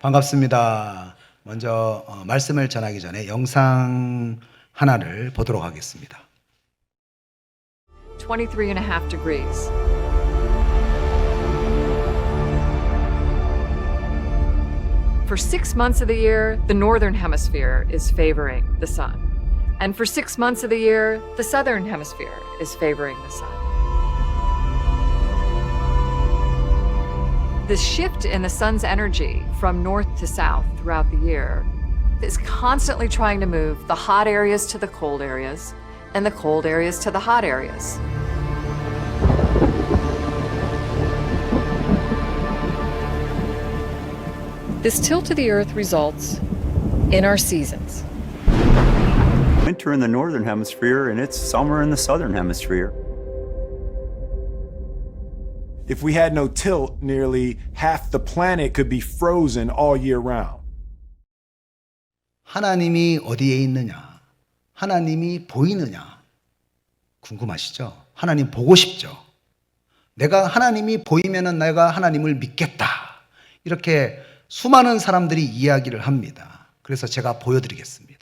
반갑습니다. 먼저 말씀을 전하기 전에 영상 하나를 보도록 하겠습니다. 23 and a half degrees. For 6 months of the year, the northern hemisphere is favoring the sun. And for 6 months of the year, the southern hemisphere is favoring the sun. This shift in the sun's energy from north to south throughout the year is constantly trying to move the hot areas to the cold areas and the cold areas to the hot areas. This tilt of the earth results in our seasons. Winter in the northern hemisphere and it's summer in the southern hemisphere. If we had no tilt, nearly half the planet could be frozen all year round. 하나님이 어디에 있느냐? 하나님이 보이느냐? 궁금하시죠? 하나님 보고 싶죠? 내가 하나님이 보이면은 내가 하나님을 믿겠다. 이렇게 수많은 사람들이 이야기를 합니다. 그래서 제가 보여드리겠습니다.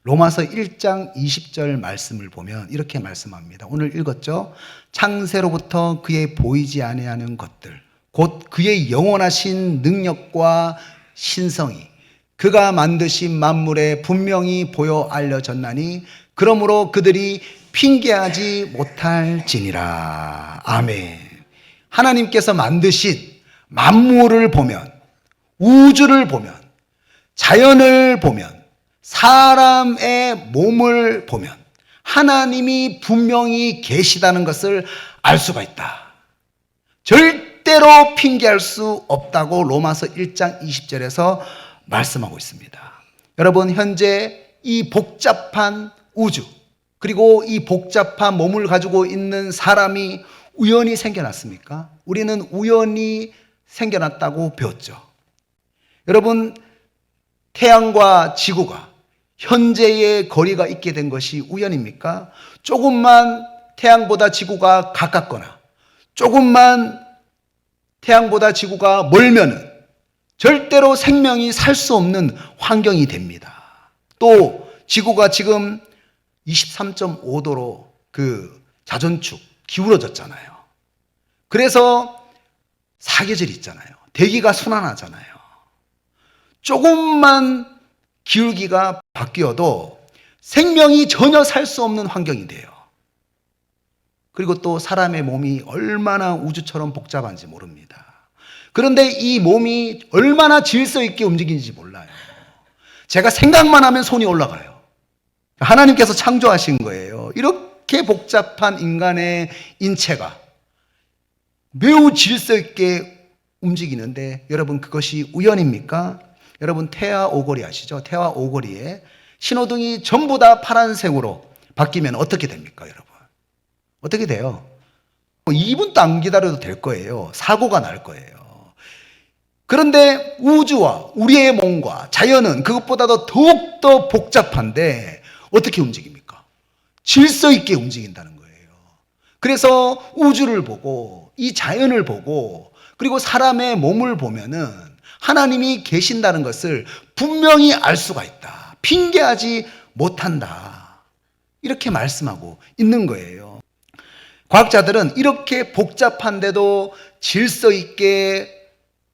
로마서 1장 20절 말씀을 보면 이렇게 말씀합니다. 오늘 읽었죠? 창세로부터 그의 보이지 아니하는 것들, 곧 그의 영원하신 능력과 신성이 그가 만드신 만물에 분명히 보여 알려졌나니 그러므로 그들이 핑계하지 못할지니라. 아멘. 하나님께서 만드신 만물을 보면, 우주를 보면, 자연을 보면, 사람의 몸을 보면 하나님이 분명히 계시다는 것을 알 수가 있다. 절대로 핑계할 수 없다고 로마서 1장 20절에서 말씀하고 있습니다. 여러분, 현재 이 복잡한 우주, 그리고 이 복잡한 몸을 가지고 있는 사람이 우연히 생겨났습니까? 우리는 우연히 생겨났다고 배웠죠. 여러분, 태양과 지구가 현재의 거리가 있게 된 것이 우연입니까? 조금만 태양보다 지구가 가깝거나 조금만 태양보다 지구가 멀면은 절대로 생명이 살 수 없는 환경이 됩니다. 또 지구가 지금 23.5도로 그 자전축 기울어졌잖아요. 그래서 사계절이 있잖아요. 대기가 순환하잖아요. 조금만 기울기가 바뀌어도 생명이 전혀 살 수 없는 환경이 돼요. 그리고 또 사람의 몸이 얼마나 우주처럼 복잡한지 모릅니다. 그런데 이 몸이 얼마나 질서 있게 움직이는지 몰라요. 제가 생각만 하면 손이 올라가요. 하나님께서 창조하신 거예요. 이렇게 복잡한 인간의 인체가 매우 질서 있게 움직이는데 여러분, 그것이 우연입니까? 여러분, 태아 오거리 아시죠? 태아 오거리에 신호등이 전부 다 파란색으로 바뀌면 어떻게 됩니까, 여러분? 어떻게 돼요? 2분도 안 기다려도 될 거예요. 사고가 날 거예요. 그런데 우주와 우리의 몸과 자연은 그것보다도 더욱더 복잡한데 어떻게 움직입니까? 질서 있게 움직인다는 거예요. 그래서 우주를 보고 이 자연을 보고 그리고 사람의 몸을 보면은 하나님이 계신다는 것을 분명히 알 수가 있다. 핑계하지 못한다. 이렇게 말씀하고 있는 거예요. 과학자들은 이렇게 복잡한데도 질서 있게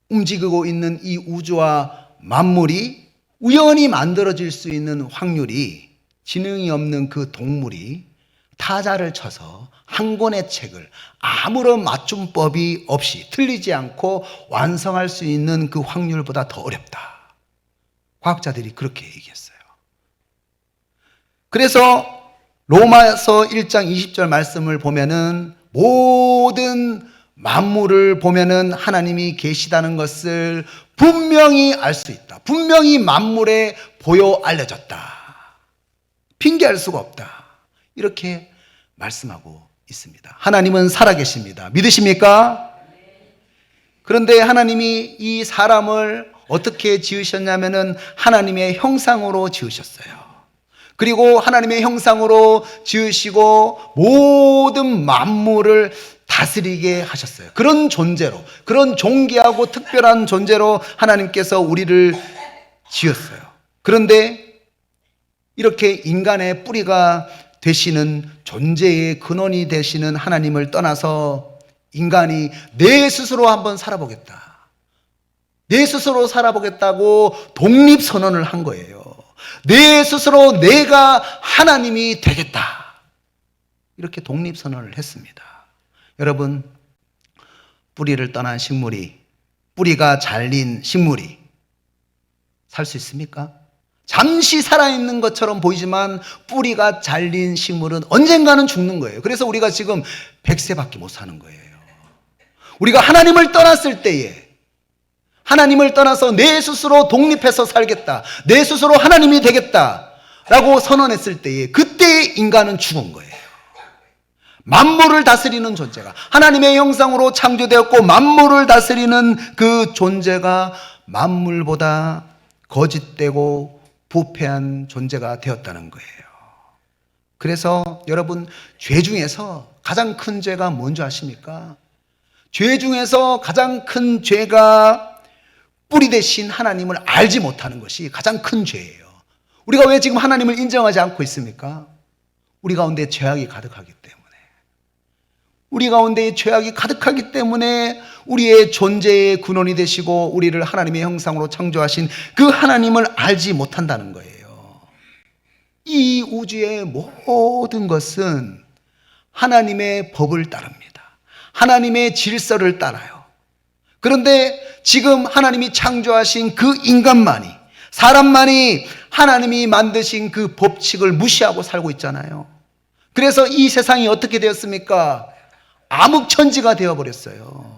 움직이고 있는 이 우주와 만물이 우연히 만들어질 수 있는 확률이, 지능이 없는 그 동물이 타자를 쳐서 한 권의 책을 아무런 맞춤법이 없이 틀리지 않고 완성할 수 있는 그 확률보다 더 어렵다. 과학자들이 그렇게 얘기했어요. 그래서 로마서 1장 20절 말씀을 보면은 모든 만물을 보면은 하나님이 계시다는 것을 분명히 알 수 있다. 분명히 만물에 보여 알려졌다. 핑계할 수가 없다. 이렇게 말씀하고 있습니다. 하나님은 살아계십니다. 믿으십니까? 그런데 하나님이 이 사람을 어떻게 지으셨냐면은 하나님의 형상으로 지으셨어요. 그리고 하나님의 형상으로 지으시고 모든 만물을 다스리게 하셨어요. 그런 존재로, 그런 존귀하고 특별한 존재로 하나님께서 우리를 지었어요. 그런데 이렇게 인간의 뿌리가 되시는, 존재의 근원이 되시는 하나님을 떠나서 인간이 내 스스로 한번 살아보겠다, 내 스스로 살아보겠다고 독립선언을 한 거예요. 내 스스로 내가 하나님이 되겠다, 이렇게 독립선언을 했습니다. 여러분, 뿌리를 떠난 식물이, 뿌리가 잘린 식물이 살 수 있습니까? 잠시 살아있는 것처럼 보이지만 뿌리가 잘린 식물은 언젠가는 죽는 거예요. 그래서 우리가 지금 100세밖에 못 사는 거예요. 우리가 하나님을 떠났을 때에, 하나님을 떠나서 내 스스로 독립해서 살겠다, 내 스스로 하나님이 되겠다 라고 선언했을 때에, 그때 인간은 죽은 거예요. 만물을 다스리는 존재가, 하나님의 형상으로 창조되었고 만물을 다스리는 그 존재가 만물보다 거짓되고 부패한 존재가 되었다는 거예요. 그래서 여러분, 죄 중에서 가장 큰 죄가 뭔지 아십니까? 죄 중에서 가장 큰 죄가 뿌리 대신 하나님을 알지 못하는 것이 가장 큰 죄예요. 우리가 왜 지금 하나님을 인정하지 않고 있습니까? 우리 가운데 죄악이 가득하기 때문에. 우리 가운데 죄악이 가득하기 때문에 우리의 존재의 근원이 되시고 우리를 하나님의 형상으로 창조하신 그 하나님을 알지 못한다는 거예요. 이 우주의 모든 것은 하나님의 법을 따릅니다. 하나님의 질서를 따라요. 그런데 지금 하나님이 창조하신 그 인간만이, 사람만이 하나님이 만드신 그 법칙을 무시하고 살고 있잖아요. 그래서 이 세상이 어떻게 되었습니까? 암흑천지가 되어버렸어요.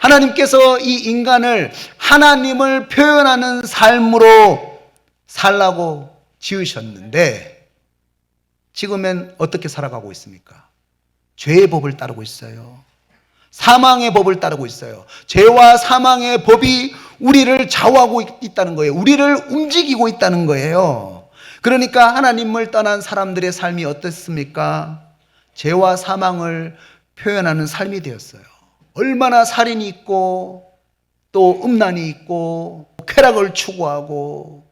하나님께서 이 인간을 하나님을 표현하는 삶으로 살라고 지으셨는데 지금은 어떻게 살아가고 있습니까? 죄의 법을 따르고 있어요. 사망의 법을 따르고 있어요. 죄와 사망의 법이 우리를 좌우하고 있다는 거예요. 우리를 움직이고 있다는 거예요. 그러니까 하나님을 떠난 사람들의 삶이 어떻습니까? 죄와 사망을 표현하는 삶이 되었어요. 얼마나 살인이 있고 또 음란이 있고 쾌락을 추구하고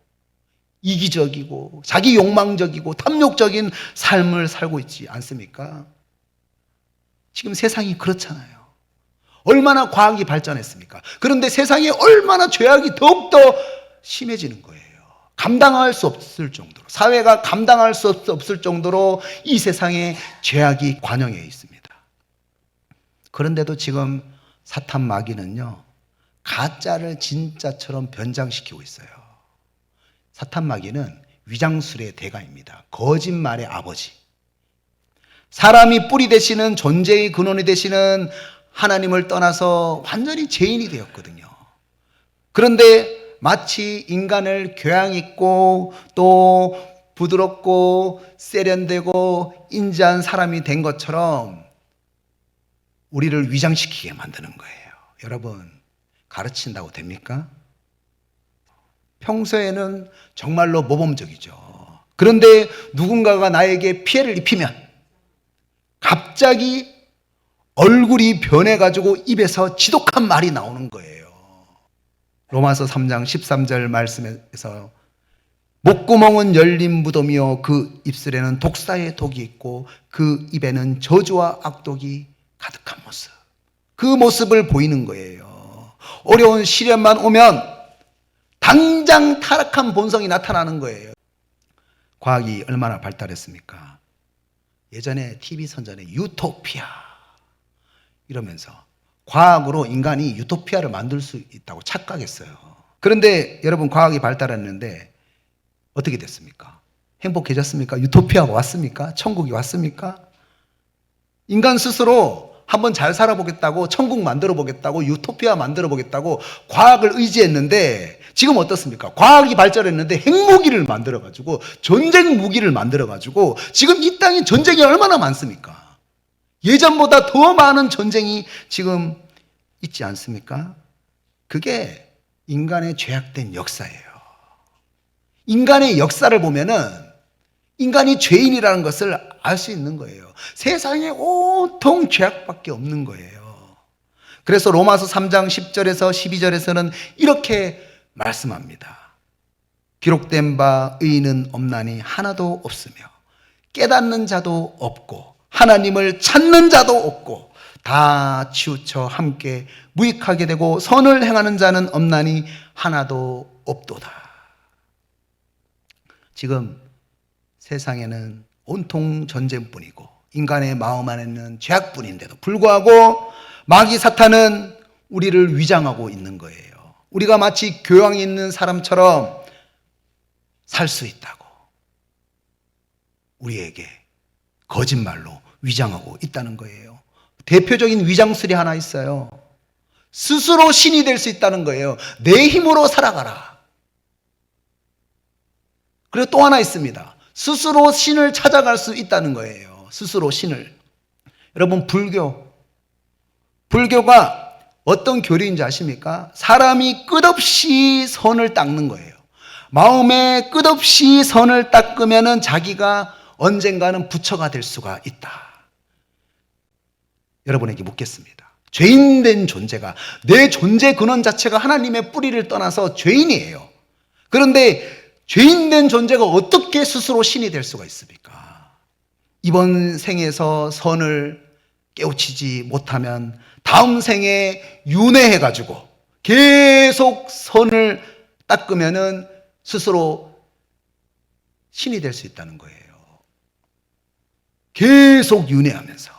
이기적이고 자기 욕망적이고 탐욕적인 삶을 살고 있지 않습니까? 지금 세상이 그렇잖아요. 얼마나 과학이 발전했습니까? 그런데 세상에 얼마나 죄악이 더욱더 심해지는 거예요. 감당할 수 없을 정도로, 사회가 감당할 수 없을 정도로 이 세상에 죄악이 관영해 있습니다. 그런데도 지금 사탄 마귀는요, 가짜를 진짜처럼 변장시키고 있어요. 사탄 마귀는 위장술의 대가입니다. 거짓말의 아버지. 사람이 뿌리 되시는, 존재의 근원이 되시는 하나님을 떠나서 완전히 죄인이 되었거든요. 그런데 마치 인간을 교양 있고 또 부드럽고 세련되고 인자한 사람이 된 것처럼 우리를 위장시키게 만드는 거예요. 여러분, 가르친다고 됩니까? 평소에는 정말로 모범적이죠. 그런데 누군가가 나에게 피해를 입히면 갑자기 얼굴이 변해가지고 입에서 지독한 말이 나오는 거예요. 로마서 3장 13절 말씀에서 목구멍은 열린 무덤이요 그 입술에는 독사의 독이 있고 그 입에는 저주와 악독이 가득한 모습, 그 모습을 보이는 거예요. 어려운 시련만 오면 당장 타락한 본성이 나타나는 거예요. 과학이 얼마나 발달했습니까? 예전에 TV 선전에 유토피아 이러면서 과학으로 인간이 유토피아를 만들 수 있다고 착각했어요. 그런데 여러분, 과학이 발달했는데 어떻게 됐습니까? 행복해졌습니까? 유토피아가 왔습니까? 천국이 왔습니까? 인간 스스로 한번 잘 살아보겠다고, 천국 만들어 보겠다고, 유토피아 만들어 보겠다고 과학을 의지했는데 지금 어떻습니까? 과학이 발전했는데 핵무기를 만들어가지고, 전쟁 무기를 만들어가지고 지금 이 땅에 전쟁이 얼마나 많습니까? 예전보다 더 많은 전쟁이 지금 있지 않습니까? 그게 인간의 죄악된 역사예요. 인간의 역사를 보면은 인간이 죄인이라는 것을 알 수 있는 거예요. 세상에 온통 죄악밖에 없는 거예요. 그래서 로마서 3장 10절에서 12절에서는 이렇게 말씀합니다. 기록된 바 의인은 없나니 하나도 없으며 깨닫는 자도 없고 하나님을 찾는 자도 없고 다 치우쳐 함께 무익하게 되고 선을 행하는 자는 없나니 하나도 없도다. 지금 세상에는 온통 전쟁뿐이고 인간의 마음 안에는 죄악뿐인데도 불구하고 마귀 사탄은 우리를 위장하고 있는 거예요. 우리가 마치 교양이 있는 사람처럼 살 수 있다고 우리에게 거짓말로 위장하고 있다는 거예요. 대표적인 위장술이 하나 있어요. 스스로 신이 될 수 있다는 거예요. 내 힘으로 살아가라. 그리고 또 하나 있습니다. 스스로 신을 찾아갈 수 있다는 거예요. 스스로 신을. 여러분, 불교가 어떤 교리인지 아십니까? 사람이 끝없이 선을 닦는 거예요. 마음에 끝없이 선을 닦으면 자기가 언젠가는 부처가 될 수가 있다. 여러분에게 묻겠습니다. 죄인된 존재가, 내 존재 근원 자체가 하나님의 뿌리를 떠나서 죄인이에요. 그런데 죄인된 존재가 어떻게 스스로 신이 될 수가 있습니까? 이번 생에서 선을 깨우치지 못하면 다음 생에 윤회해가지고 계속 선을 닦으면은 스스로 신이 될 수 있다는 거예요. 계속 윤회하면서.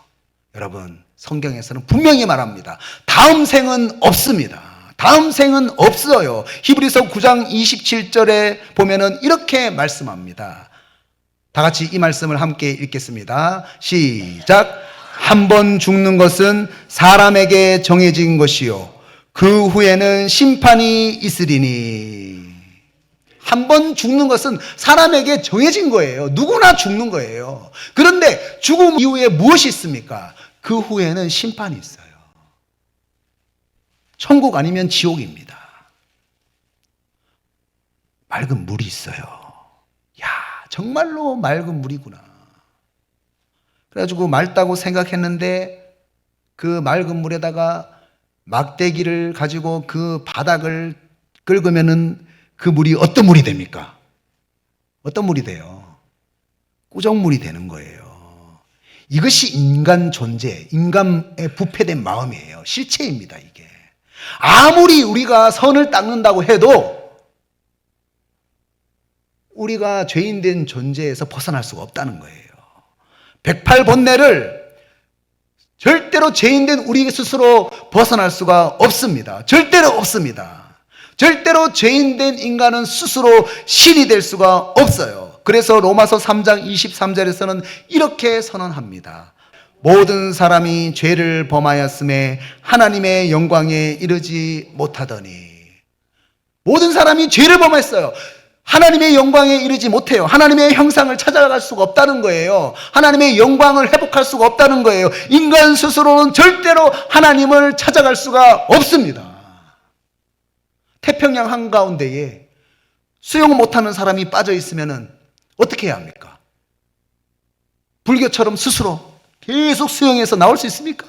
여러분, 성경에서는 분명히 말합니다. 다음 생은 없습니다. 다음 생은 없어요. 히브리서 9장 27절에 보면은 이렇게 말씀합니다. 다 같이 이 말씀을 함께 읽겠습니다. 시작. 한 번 죽는 것은 사람에게 정해진 것이요 그 후에는 심판이 있으리니. 한 번 죽는 것은 사람에게 정해진 거예요. 누구나 죽는 거예요. 그런데 죽음 이후에 무엇이 있습니까? 그 후에는 심판이 있어요. 천국 아니면 지옥입니다. 맑은 물이 있어요. 야, 정말로 맑은 물이구나. 그래가지고 맑다고 생각했는데 그 맑은 물에다가 막대기를 가지고 그 바닥을 긁으면은 그 물이 어떤 물이 됩니까? 어떤 물이 돼요? 꾸정물이 되는 거예요. 이것이 인간 존재, 인간의 부패된 마음이에요. 실체입니다, 이게. 아무리 우리가 선을 닦는다고 해도 우리가 죄인된 존재에서 벗어날 수가 없다는 거예요. 108번뇌를 절대로 죄인된 우리 스스로 벗어날 수가 없습니다. 절대로 없습니다. 절대로 죄인된 인간은 스스로 신이 될 수가 없어요. 그래서 로마서 3장 23절에서는 이렇게 선언합니다. 모든 사람이 죄를 범하였음에 하나님의 영광에 이르지 못하더니. 모든 사람이 죄를 범했어요. 하나님의 영광에 이르지 못해요. 하나님의 형상을 찾아갈 수가 없다는 거예요. 하나님의 영광을 회복할 수가 없다는 거예요. 인간 스스로는 절대로 하나님을 찾아갈 수가 없습니다. 태평양 한가운데에 수영 못하는 사람이 빠져 있으면 어떻게 해야 합니까? 불교처럼 스스로 계속 수영해서 나올 수 있습니까?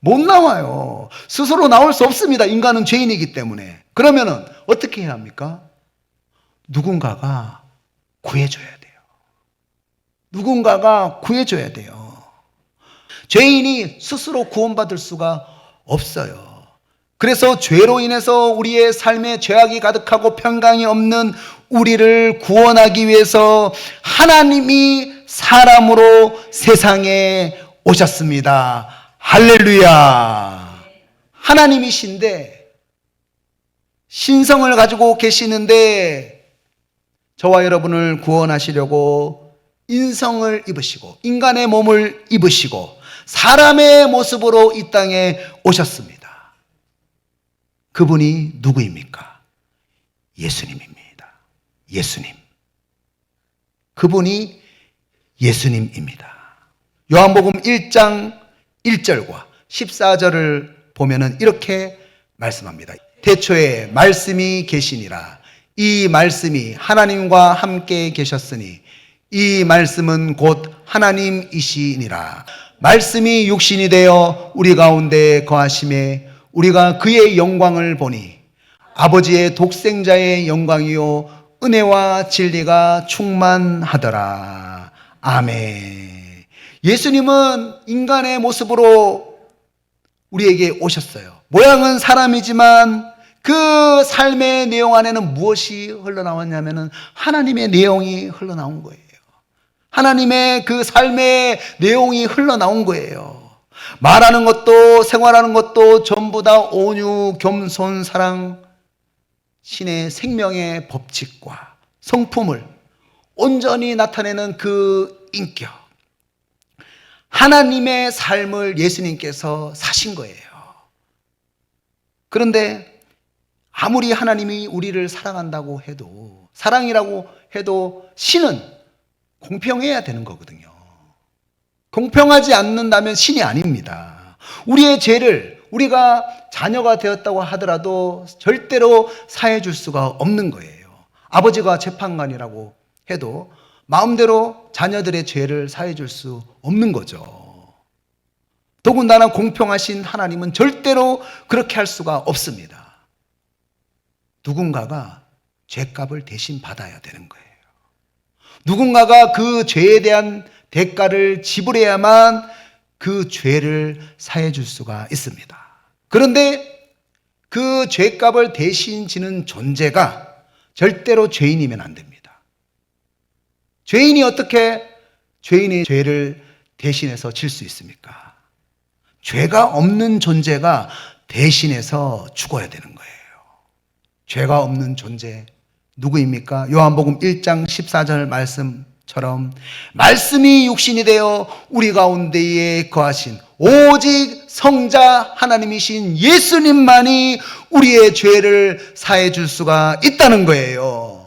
못 나와요. 스스로 나올 수 없습니다. 인간은 죄인이기 때문에. 그러면은 어떻게 해야 합니까? 누군가가 구해줘야 돼요. 누군가가 구해줘야 돼요. 죄인이 스스로 구원받을 수가 없어요. 그래서 죄로 인해서 우리의 삶에 죄악이 가득하고 평강이 없는 우리를 구원하기 위해서 하나님이 사람으로 세상에 오셨습니다. 할렐루야. 하나님이신데 신성을 가지고 계시는데 저와 여러분을 구원하시려고 인성을 입으시고 인간의 몸을 입으시고 사람의 모습으로 이 땅에 오셨습니다. 그분이 누구입니까? 예수님입니다. 예수님. 그분이 예수님입니다. 요한복음 1장 1절과 14절을 보면은 이렇게 말씀합니다. 태초에 말씀이 계시니라. 이 말씀이 하나님과 함께 계셨으니 이 말씀은 곧 하나님이시니라. 말씀이 육신이 되어 우리 가운데 거하심에 우리가 그의 영광을 보니 아버지의 독생자의 영광이요 은혜와 진리가 충만하더라. 아멘. 예수님은 인간의 모습으로 우리에게 오셨어요. 모양은 사람이지만 그 삶의 내용 안에는 무엇이 흘러나왔냐면은 하나님의 내용이 흘러나온 거예요. 하나님의 그 삶의 내용이 흘러나온 거예요. 말하는 것도 생활하는 것도 전부 다 온유, 겸손, 사랑, 신의 생명의 법칙과 성품을 온전히 나타내는 그 인격, 하나님의 삶을 예수님께서 사신 거예요. 그런데 아무리 하나님이 우리를 사랑한다고 해도, 사랑이라고 해도 신은 공평해야 되는 거거든요. 공평하지 않는다면 신이 아닙니다. 우리의 죄를 우리가 자녀가 되었다고 하더라도 절대로 사해 줄 수가 없는 거예요. 아버지가 재판관이라고 해도 마음대로 자녀들의 죄를 사해 줄 수 없는 거죠. 더군다나 공평하신 하나님은 절대로 그렇게 할 수가 없습니다. 누군가가 죄값을 대신 받아야 되는 거예요. 누군가가 그 죄에 대한 대가를 지불해야만 그 죄를 사해 줄 수가 있습니다. 그런데 그 죄값을 대신 지는 존재가 절대로 죄인이면 안 됩니다. 죄인이 어떻게 죄인의 죄를 대신해서 질 수 있습니까? 죄가 없는 존재가 대신해서 죽어야 되는 거예요. 죄가 없는 존재 누구입니까? 요한복음 1장 14절 말씀처럼 말씀이 육신이 되어 우리 가운데에 거하신 오직 성자 하나님이신 예수님만이 우리의 죄를 사해 줄 수가 있다는 거예요.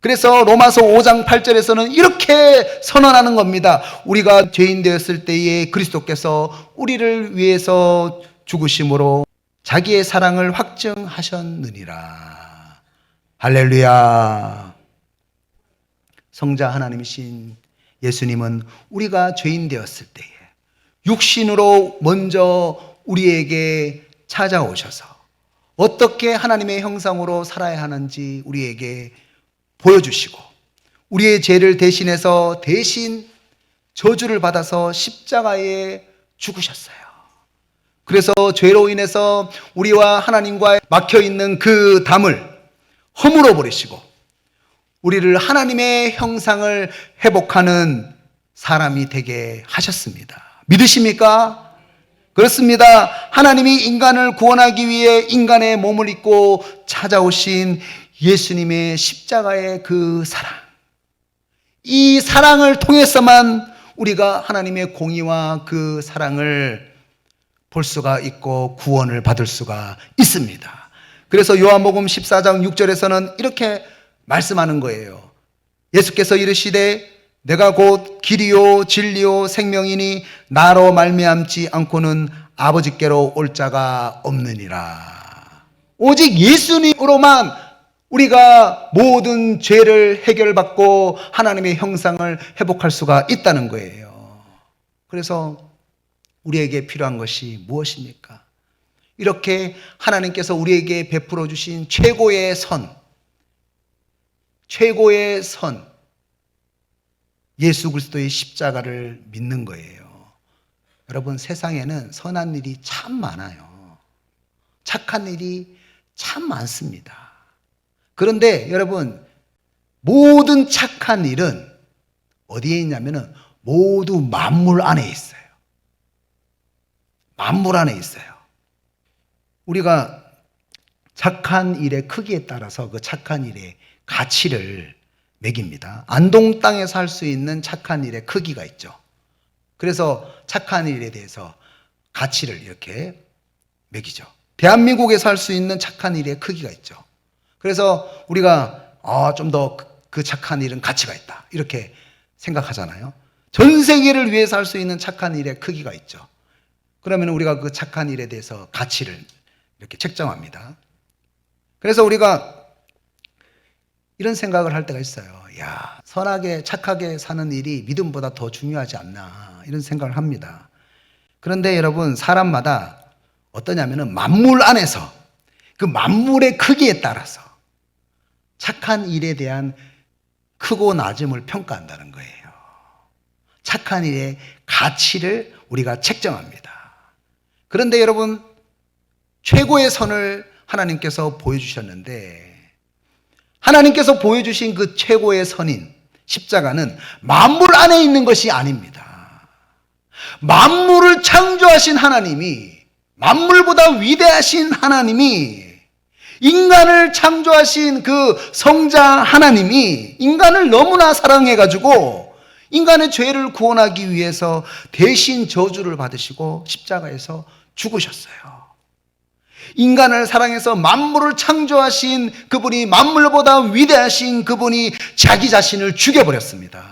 그래서 로마서 5장 8절에서는 이렇게 선언하는 겁니다. 우리가 죄인 되었을 때에 그리스도께서 우리를 위해서 죽으심으로 자기의 사랑을 확증하셨느니라. 할렐루야. 성자 하나님이신 예수님은 우리가 죄인 되었을 때에 육신으로 먼저 우리에게 찾아오셔서 어떻게 하나님의 형상으로 살아야 하는지 우리에게 보여주시고 우리의 죄를 대신해서 대신 저주를 받아서 십자가에 죽으셨어요. 그래서 죄로 인해서 우리와 하나님과 막혀있는 그 담을 허물어 버리시고 우리를 하나님의 형상을 회복하는 사람이 되게 하셨습니다. 믿으십니까? 그렇습니다. 하나님이 인간을 구원하기 위해 인간의 몸을 입고 찾아오신 예수님의 십자가의 그 사랑, 이 사랑을 통해서만 우리가 하나님의 공의와 그 사랑을 볼 수가 있고 구원을 받을 수가 있습니다. 그래서 요한복음 14장 6절에서는 이렇게 말씀하는 거예요. 예수께서 이르시되 내가 곧 길이요 진리요 생명이니 나로 말미암지 않고는 아버지께로 올 자가 없느니라. 오직 예수님으로만 우리가 모든 죄를 해결받고 하나님의 형상을 회복할 수가 있다는 거예요. 그래서 우리에게 필요한 것이 무엇입니까? 이렇게 하나님께서 우리에게 베풀어 주신 최고의 선, 예수 그리스도의 십자가를 믿는 거예요. 여러분, 세상에는 선한 일이 참 많아요. 착한 일이 참 많습니다. 그런데 여러분, 모든 착한 일은 어디에 있냐면은 모두 만물 안에 있어요. 만물 안에 있어요. 우리가 착한 일의 크기에 따라서 그 착한 일의 가치를 매깁니다. 안동 땅에서 할 수 있는 착한 일의 크기가 있죠. 그래서 착한 일에 대해서 가치를 이렇게 매기죠. 대한민국에서 할 수 있는 착한 일의 크기가 있죠. 그래서 우리가 좀 더 그 착한 일은 가치가 있다 이렇게 생각하잖아요. 전 세계를 위해서 할 수 있는 착한 일의 크기가 있죠. 그러면 우리가 그 착한 일에 대해서 가치를 이렇게 책정합니다. 그래서 우리가 이런 생각을 할 때가 있어요. 야, 선하게 착하게 사는 일이 믿음보다 더 중요하지 않나 이런 생각을 합니다. 그런데 여러분, 사람마다 어떠냐면은 만물 안에서 그 만물의 크기에 따라서 착한 일에 대한 크고 낮음을 평가한다는 거예요. 착한 일의 가치를 우리가 책정합니다. 그런데 여러분, 최고의 선을 하나님께서 보여주셨는데, 하나님께서 보여주신 그 최고의 선인 십자가는 만물 안에 있는 것이 아닙니다. 만물을 창조하신 하나님이, 만물보다 위대하신 하나님이, 인간을 창조하신 그 성자 하나님이 인간을 너무나 사랑해가지고 인간의 죄를 구원하기 위해서 대신 저주를 받으시고 십자가에서 죽으셨어요. 인간을 사랑해서 만물을 창조하신 그분이, 만물보다 위대하신 그분이 자기 자신을 죽여버렸습니다.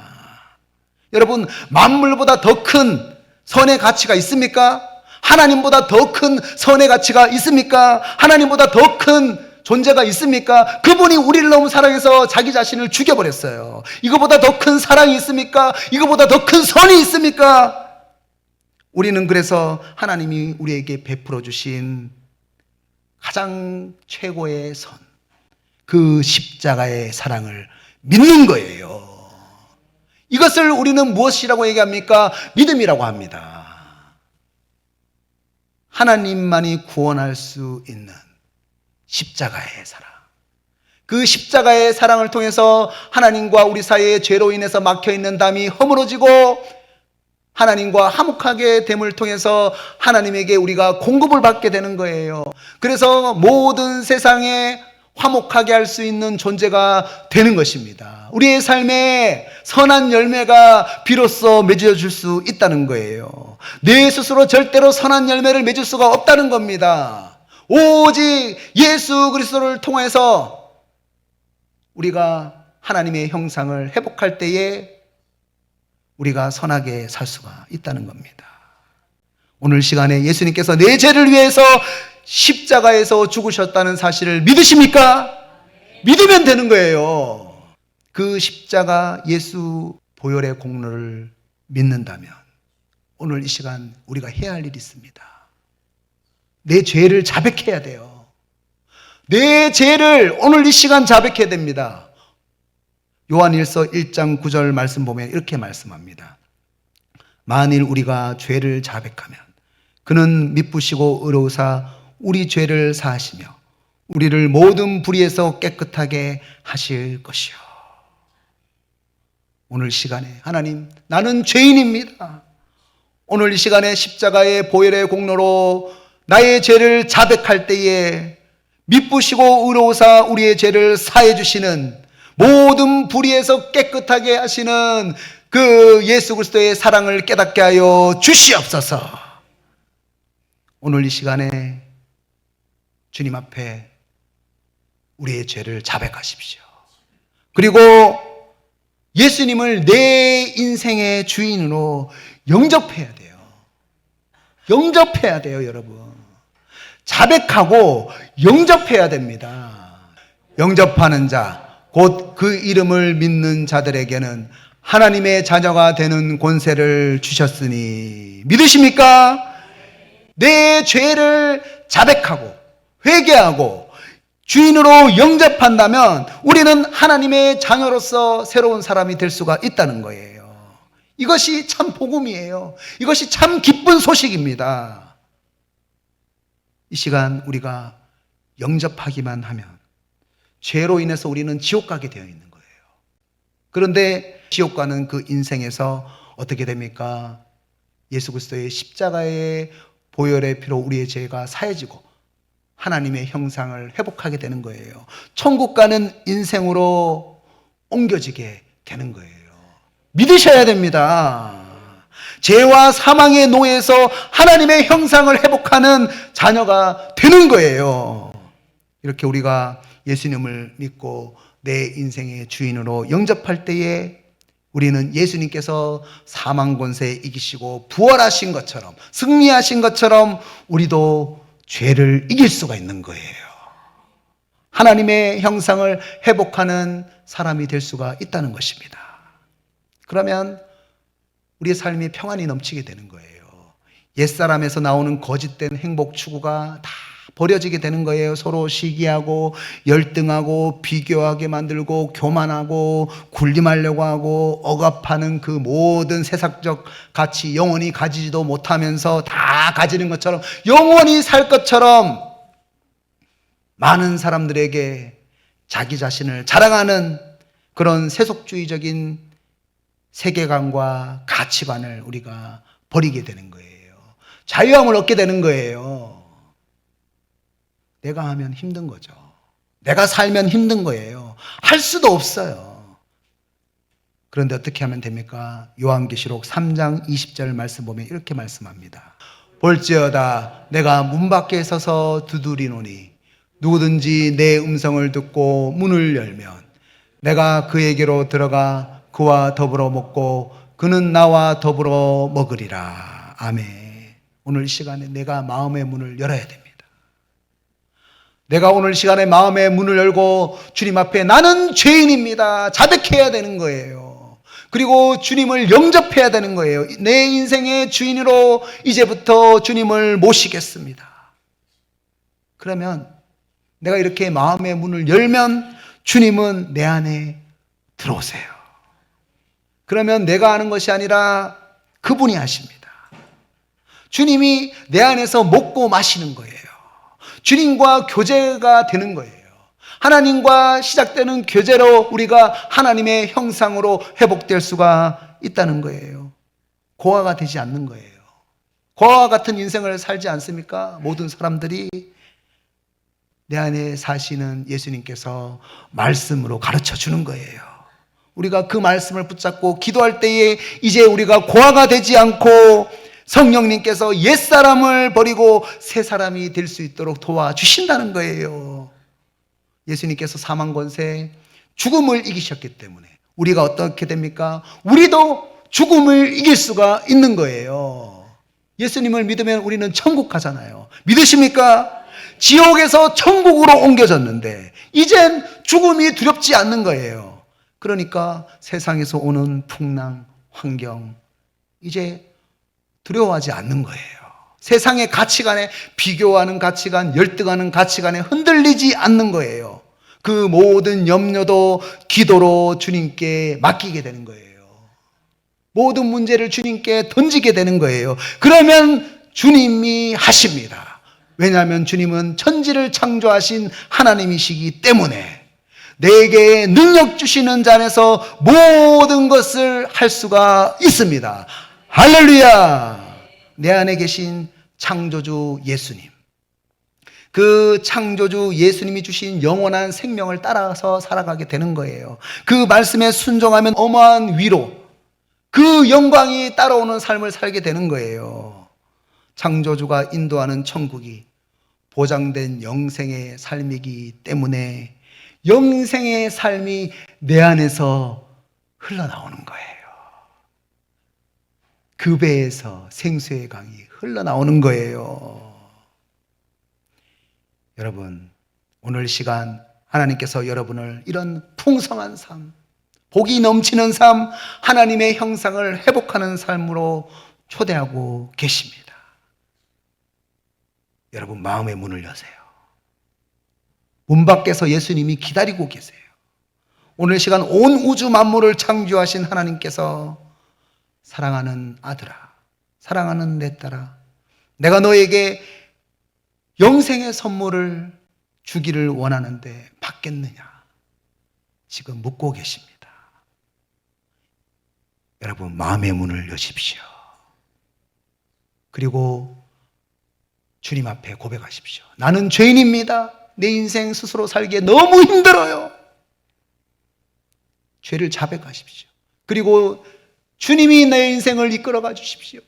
여러분, 만물보다 더 큰 선의 가치가 있습니까? 하나님보다 더 큰 선의 가치가 있습니까? 하나님보다 더 큰 존재가 있습니까? 그분이 우리를 너무 사랑해서 자기 자신을 죽여버렸어요. 이거보다 더 큰 사랑이 있습니까? 이거보다 더 큰 선이 있습니까? 우리는 그래서 하나님이 우리에게 베풀어 주신 가장 최고의 선, 그 십자가의 사랑을 믿는 거예요. 이것을 우리는 무엇이라고 얘기합니까? 믿음이라고 합니다. 하나님만이 구원할 수 있는 십자가의 사랑. 그 십자가의 사랑을 통해서 하나님과 우리 사이의 죄로 인해서 막혀있는 담이 허물어지고 하나님과 화목하게 됨을 통해서 하나님에게 우리가 공급을 받게 되는 거예요. 그래서 모든 세상에 화목하게 할 수 있는 존재가 되는 것입니다. 우리의 삶에 선한 열매가 비로소 맺어질 수 있다는 거예요. 내 스스로 절대로 선한 열매를 맺을 수가 없다는 겁니다. 오직 예수 그리스도를 통해서 우리가 하나님의 형상을 회복할 때에 우리가 선하게 살 수가 있다는 겁니다. 오늘 시간에 예수님께서 내 죄를 위해서 십자가에서 죽으셨다는 사실을 믿으십니까? 믿으면 되는 거예요. 그 십자가 예수 보혈의 공로를 믿는다면 오늘 이 시간 우리가 해야 할 일이 있습니다. 내 죄를 자백해야 돼요. 내 죄를 오늘 이 시간 자백해야 됩니다. 요한일서 1장 9절 말씀 보면 이렇게 말씀합니다. 만일 우리가 죄를 자백하면 그는 미쁘시고 의로우사 우리 죄를 사하시며 우리를 모든 불의에서 깨끗하게 하실 것이요. 오늘 시간에 하나님, 나는 죄인입니다. 오늘 이 시간에 십자가의 보혈의 공로로 나의 죄를 자백할 때에 미쁘시고 의로우사 우리의 죄를 사해 주시는, 모든 불의에서 깨끗하게 하시는 그 예수 그리스도의 사랑을 깨닫게 하여 주시옵소서. 오늘 이 시간에 주님 앞에 우리의 죄를 자백하십시오. 그리고 예수님을 내 인생의 주인으로 영접해야 돼요. 영접해야 돼요, 여러분. 자백하고 영접해야 됩니다. 영접하는 자, 곧 그 이름을 믿는 자들에게는 하나님의 자녀가 되는 권세를 주셨으니 믿으십니까? 내 죄를 자백하고 회개하고 주인으로 영접한다면 우리는 하나님의 자녀로서 새로운 사람이 될 수가 있다는 거예요. 이것이 참 복음이에요. 이것이 참 기쁜 소식입니다. 이 시간 우리가 영접하기만 하면 죄로 인해서 우리는 지옥 가게 되어 있는 거예요. 그런데 지옥 가는 그 인생에서 어떻게 됩니까? 예수 그리스도의 십자가의 보혈의 피로 우리의 죄가 사해지고 하나님의 형상을 회복하게 되는 거예요. 천국 가는 인생으로 옮겨지게 되는 거예요. 믿으셔야 됩니다. 죄와 사망의 노예에서 하나님의 형상을 회복하는 자녀가 되는 거예요. 이렇게 우리가 예수님을 믿고 내 인생의 주인으로 영접할 때에 우리는 예수님께서 사망 권세 이기시고 부활하신 것처럼, 승리하신 것처럼 우리도 죄를 이길 수가 있는 거예요. 하나님의 형상을 회복하는 사람이 될 수가 있다는 것입니다. 그러면 우리의 삶이 평안이 넘치게 되는 거예요. 옛사람에서 나오는 거짓된 행복 추구가 다 버려지게 되는 거예요. 서로 시기하고 열등하고 비교하게 만들고 교만하고 군림하려고 하고 억압하는 그 모든 세상적 가치 영원히 가지지도 못하면서 다 가지는 것처럼 영원히 살 것처럼 많은 사람들에게 자기 자신을 자랑하는 그런 세속주의적인 세계관과 가치관을 우리가 버리게 되는 거예요. 자유함을 얻게 되는 거예요. 내가 하면 힘든 거죠. 내가 살면 힘든 거예요. 할 수도 없어요. 그런데 어떻게 하면 됩니까? 요한계시록 3장 20절 말씀 보면 이렇게 말씀합니다. 볼지어다 내가 문 밖에 서서 두드리노니 누구든지 내 음성을 듣고 문을 열면 내가 그에게로 들어가 그와 더불어 먹고 그는 나와 더불어 먹으리라. 아멘. 오늘 시간에 내가 마음의 문을 열어야 됩니다. 내가 오늘 시간에 마음의 문을 열고 주님 앞에 나는 죄인입니다. 자백해야 되는 거예요. 그리고 주님을 영접해야 되는 거예요. 내 인생의 주인으로 이제부터 주님을 모시겠습니다. 그러면 내가 이렇게 마음의 문을 열면 주님은 내 안에 들어오세요. 그러면 내가 하는 것이 아니라 그분이 하십니다. 주님이 내 안에서 먹고 마시는 거예요. 주님과 교제가 되는 거예요. 하나님과 시작되는 교제로 우리가 하나님의 형상으로 회복될 수가 있다는 거예요. 고아가 되지 않는 거예요. 고아와 같은 인생을 살지 않습니까? 모든 사람들이 내 안에 사시는 예수님께서 말씀으로 가르쳐 주는 거예요. 우리가 그 말씀을 붙잡고 기도할 때에 이제 우리가 고아가 되지 않고 성령님께서 옛사람을 버리고 새 사람이 될 수 있도록 도와주신다는 거예요. 예수님께서 사망 권세 죽음을 이기셨기 때문에 우리가 어떻게 됩니까? 우리도 죽음을 이길 수가 있는 거예요. 예수님을 믿으면 우리는 천국 가잖아요. 믿으십니까? 지옥에서 천국으로 옮겨졌는데 이젠 죽음이 두렵지 않는 거예요. 그러니까 세상에서 오는 풍랑, 환경 이제 두려워하지 않는 거예요. 세상의 가치관에 비교하는 가치관, 열등하는 가치관에 흔들리지 않는 거예요. 그 모든 염려도 기도로 주님께 맡기게 되는 거예요. 모든 문제를 주님께 던지게 되는 거예요. 그러면 주님이 하십니다. 왜냐하면 주님은 천지를 창조하신 하나님이시기 때문에 내게 능력 주시는 자 안에서 모든 것을 할 수가 있습니다. 할렐루야! 내 안에 계신 창조주 예수님, 그 창조주 예수님이 주신 영원한 생명을 따라서 살아가게 되는 거예요. 그 말씀에 순종하면 어마어마한 위로, 그 영광이 따라오는 삶을 살게 되는 거예요. 창조주가 인도하는 천국이 보장된 영생의 삶이기 때문에 영생의 삶이 내 안에서 흘러나오는 거예요. 그 배에서 생수의 강이 흘러나오는 거예요. 여러분, 오늘 시간 하나님께서 여러분을 이런 풍성한 삶, 복이 넘치는 삶, 하나님의 형상을 회복하는 삶으로 초대하고 계십니다. 여러분, 마음의 문을 여세요. 문 밖에서 예수님이 기다리고 계세요. 오늘 시간 온 우주 만물을 창조하신 하나님께서 사랑하는 아들아, 사랑하는 내 딸아, 내가 너에게 영생의 선물을 주기를 원하는데 받겠느냐? 지금 묻고 계십니다. 여러분, 마음의 문을 여십시오. 그리고 주님 앞에 고백하십시오. 나는 죄인입니다. 내 인생 스스로 살기에 너무 힘들어요. 죄를 자백하십시오. 그리고 주님이 내 인생을 이끌어가 주십시오.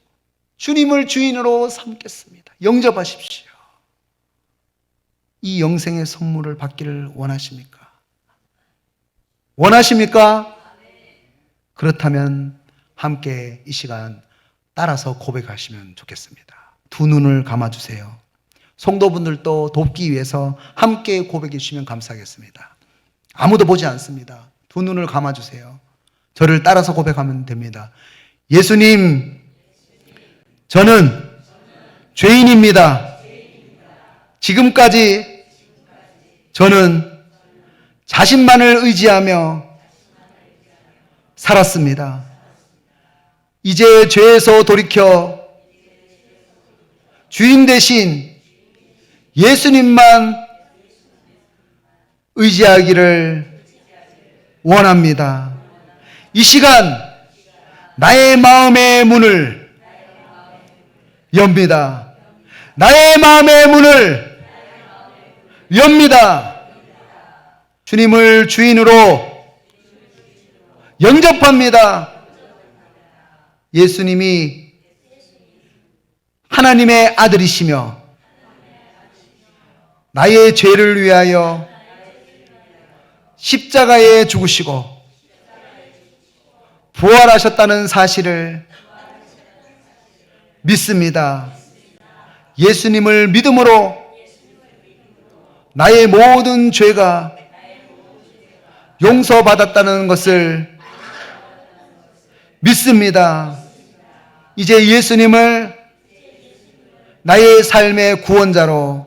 주님을 주인으로 삼겠습니다. 영접하십시오. 이 영생의 선물을 받기를 원하십니까? 원하십니까? 그렇다면 함께 이 시간 따라서 고백하시면 좋겠습니다. 두 눈을 감아주세요. 성도분들도 돕기 위해서 함께 고백해 주시면 감사하겠습니다. 아무도 보지 않습니다. 두 눈을 감아주세요. 저를 따라서 고백하면 됩니다. 예수님, 저는 죄인입니다. 지금까지 저는 자신만을 의지하며 살았습니다. 이제 죄에서 돌이켜 주인 대신 예수님만 의지하기를 원합니다. 이 시간 나의 마음의 문을 엽니다. 나의 마음의 문을 엽니다. 주님을 주인으로 영접합니다. 예수님이 하나님의 아들이시며 나의 죄를 위하여 십자가에 죽으시고 부활하셨다는 사실을 믿습니다. 예수님을 믿음으로 나의 모든 죄가 용서받았다는 것을 믿습니다. 이제 예수님을 나의 삶의 구원자로,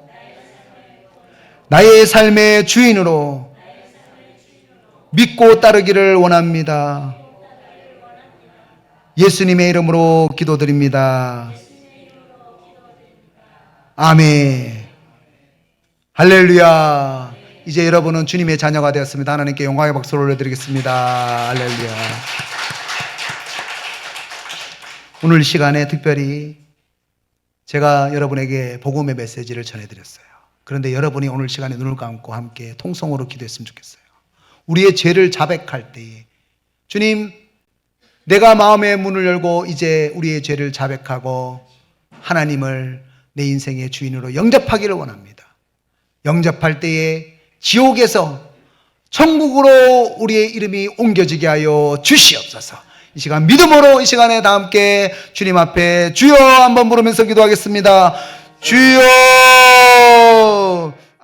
나의 삶의 주인으로 믿고 따르기를 원합니다. 예수님의 이름으로 기도드립니다. 아멘. 할렐루야. 이제 여러분은 주님의 자녀가 되었습니다. 하나님께 영광의 박수를 올려드리겠습니다. 할렐루야. 오늘 시간에 특별히 제가 여러분에게 복음의 메시지를 전해드렸어요. 그런데 여러분이 오늘 시간에 눈을 감고 함께 통성으로 기도했으면 좋겠어요. 우리의 죄를 자백할 때에 주님, 내가 마음의 문을 열고 이제 우리의 죄를 자백하고 하나님을 내 인생의 주인으로 영접하기를 원합니다. 영접할 때에 지옥에서 천국으로 우리의 이름이 옮겨지게 하여 주시옵소서. 이 시간 믿음으로 이 시간에 다 함께 주님 앞에 주여 한번 부르면서 기도하겠습니다. 주여,